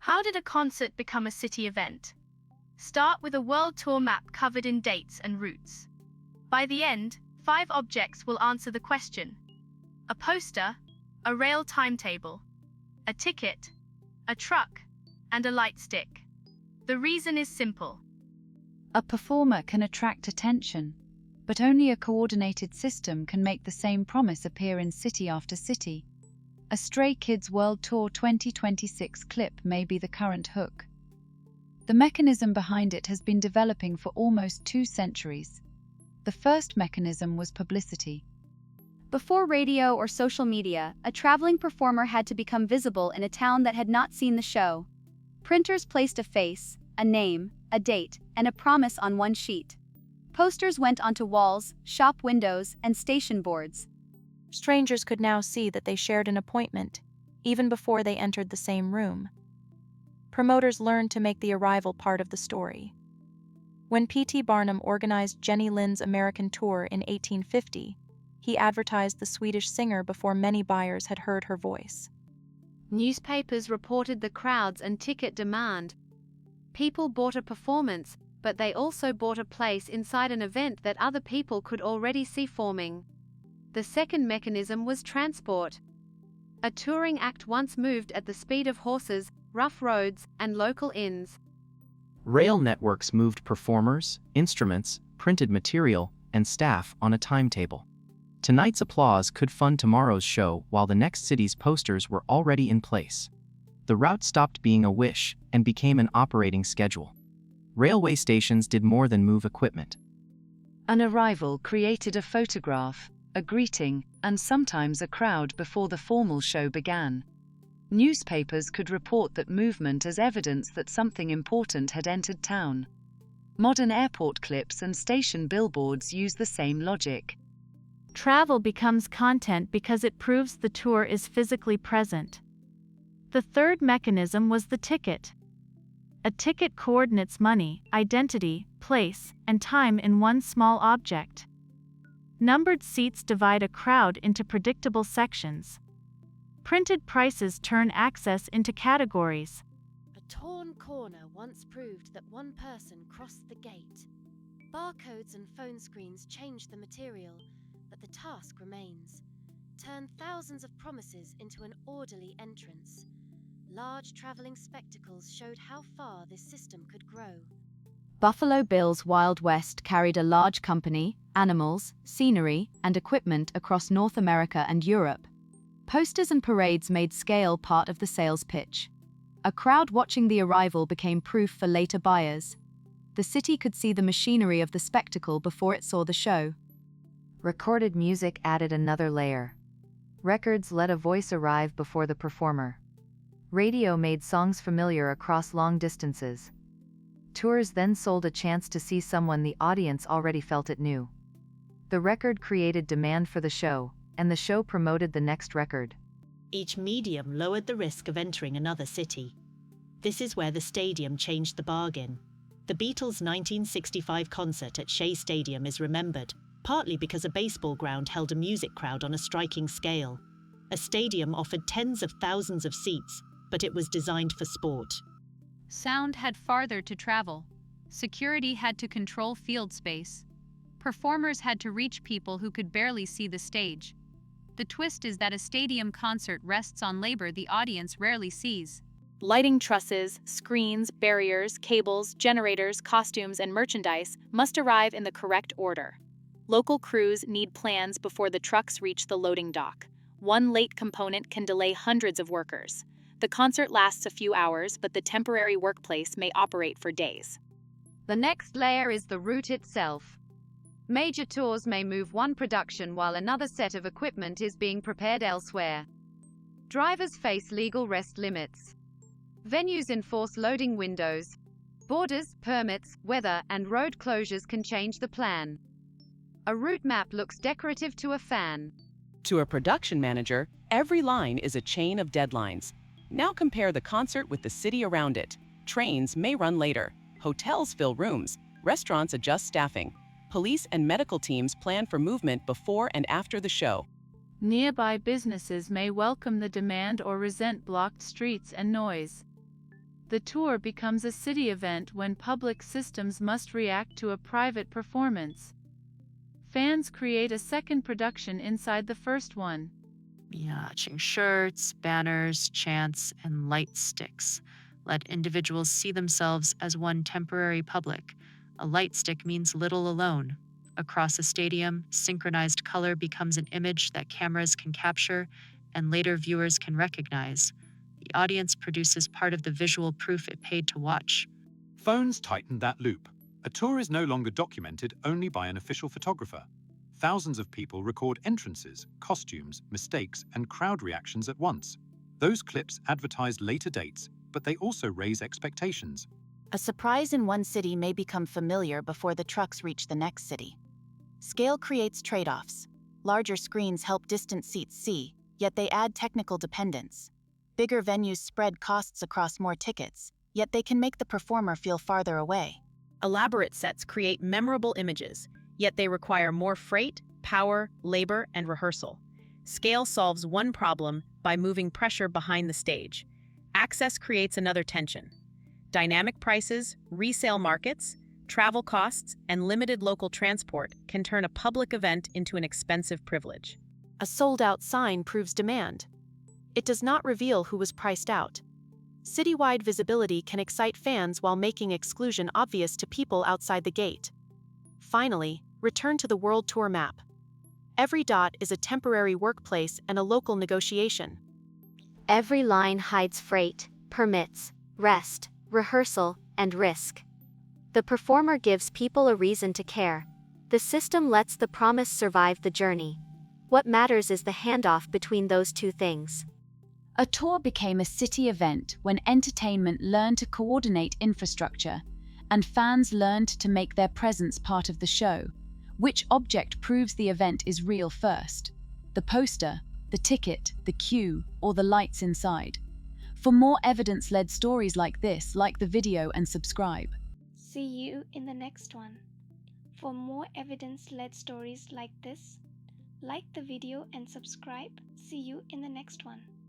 How did a concert become a city event? Start with a world tour map covered in dates and routes. By the end, 5 objects will answer the question. A poster, a rail timetable, a ticket, a truck, and a light stick. The reason is simple. A performer can attract attention, but only a coordinated system can make the same promise appear in city after city. A Stray Kids World Tour 2026 clip may be the current hook. The mechanism behind it has been developing for almost 2 centuries. The first mechanism was publicity. Before radio or social media, a traveling performer had to become visible in a town that had not seen the show. Printers placed a face, a name, a date, and a promise on one sheet. Posters went onto walls, shop windows, and station boards. Strangers could now see that they shared an appointment, even before they entered the same room. Promoters learned to make the arrival part of the story. When P.T. Barnum organized Jenny Lind's American tour in 1850, he advertised the Swedish singer before many buyers had heard her voice. Newspapers reported the crowds and ticket demand. People bought a performance, but they also bought a place inside an event that other people could already see forming. The second mechanism was transport. A touring act once moved at the speed of horses, rough roads, and local inns. Rail networks moved performers, instruments, printed material, and staff on a timetable. Tonight's applause could fund tomorrow's show while the next city's posters were already in place. The route stopped being a wish and became an operating schedule. Railway stations did more than move equipment. An arrival created a photograph, a greeting, and sometimes a crowd before the formal show began. Newspapers could report that movement as evidence that something important had entered town. Modern airport clips and station billboards use the same logic. Travel becomes content because it proves the tour is physically present. The third mechanism was the ticket. A ticket coordinates money, identity, place, and time in one small object. Numbered seats divide a crowd into predictable sections. Printed prices turn access into categories. A torn corner once proved that one person crossed the gate. Barcodes and phone screens changed the material, but the task remains. Turn thousands of promises into an orderly entrance. Large traveling spectacles showed how far this system could grow. Buffalo Bill's Wild West carried a large company, animals, scenery, and equipment across North America and Europe. Posters and parades made scale part of the sales pitch. A crowd watching the arrival became proof for later buyers. The city could see the machinery of the spectacle before it saw the show. Recorded music added another layer. Records let a voice arrive before the performer. Radio made songs familiar across long distances. Tours then sold a chance to see someone the audience already felt it knew. The record created demand for the show, and the show promoted the next record. Each medium lowered the risk of entering another city. This is where the stadium changed the bargain. The Beatles' 1965 concert at Shea Stadium is remembered, partly because a baseball ground held a music crowd on a striking scale. A stadium offered tens of thousands of seats, but it was designed for sport. Sound had farther to travel. Security had to control field space. Performers had to reach people who could barely see the stage. The twist is that a stadium concert rests on labor the audience rarely sees. Lighting trusses, screens, barriers, cables, generators, costumes, and merchandise must arrive in the correct order. Local crews need plans before the trucks reach the loading dock. One late component can delay hundreds of workers. The concert lasts a few hours, but the temporary workplace may operate for days. The next layer is the route itself. Major tours may move one production while another set of equipment is being prepared elsewhere. Drivers face legal rest limits. Venues enforce loading windows. Borders, permits, weather, and road closures can change the plan. A route map looks decorative to a fan. To a production manager, every line is a chain of deadlines. Now compare the concert with the city around it. Trains may run later. Hotels fill rooms. Restaurants adjust staffing. Police and medical teams plan for movement before and after the show. Nearby businesses may welcome the demand or resent blocked streets and noise. The tour becomes a city event when public systems must react to a private performance. Fans create a second production inside the first one. Matching shirts, banners, chants, and light sticks let individuals see themselves as one temporary public. A light stick means little alone. Across a stadium, synchronized color becomes an image that cameras can capture and later viewers can recognize. The audience produces part of the visual proof it paid to watch. Phones tightened that loop. A tour is no longer documented only by an official photographer. Thousands of people record entrances, costumes, mistakes, and crowd reactions at once. Those clips advertise later dates, but they also raise expectations. A surprise in one city may become familiar before the trucks reach the next city. Scale creates trade-offs. Larger screens help distant seats see, yet they add technical dependence. Bigger venues spread costs across more tickets, yet they can make the performer feel farther away. Elaborate sets create memorable images, yet they require more freight, power, labor, and rehearsal. Scale solves one problem by moving pressure behind the stage. Access creates another tension. Dynamic prices, resale markets, travel costs, and limited local transport can turn a public event into an expensive privilege. A sold-out sign proves demand. It does not reveal who was priced out. Citywide visibility can excite fans while making exclusion obvious to people outside the gate. Finally, return to the World Tour map. Every dot is a temporary workplace and a local negotiation. Every line hides freight, permits, rest, rehearsal, and risk. The performer gives people a reason to care. The system lets the promise survive the journey. What matters is the handoff between those two things. A tour became a city event when entertainment learned to coordinate infrastructure, and fans learned to make their presence part of the show. Which object proves the event is real first? The poster, the ticket, the queue, or the lights inside? For more evidence-led stories like this, like the video and subscribe. See you in the next one. For more evidence-led stories like this, like the video and subscribe. See you in the next one.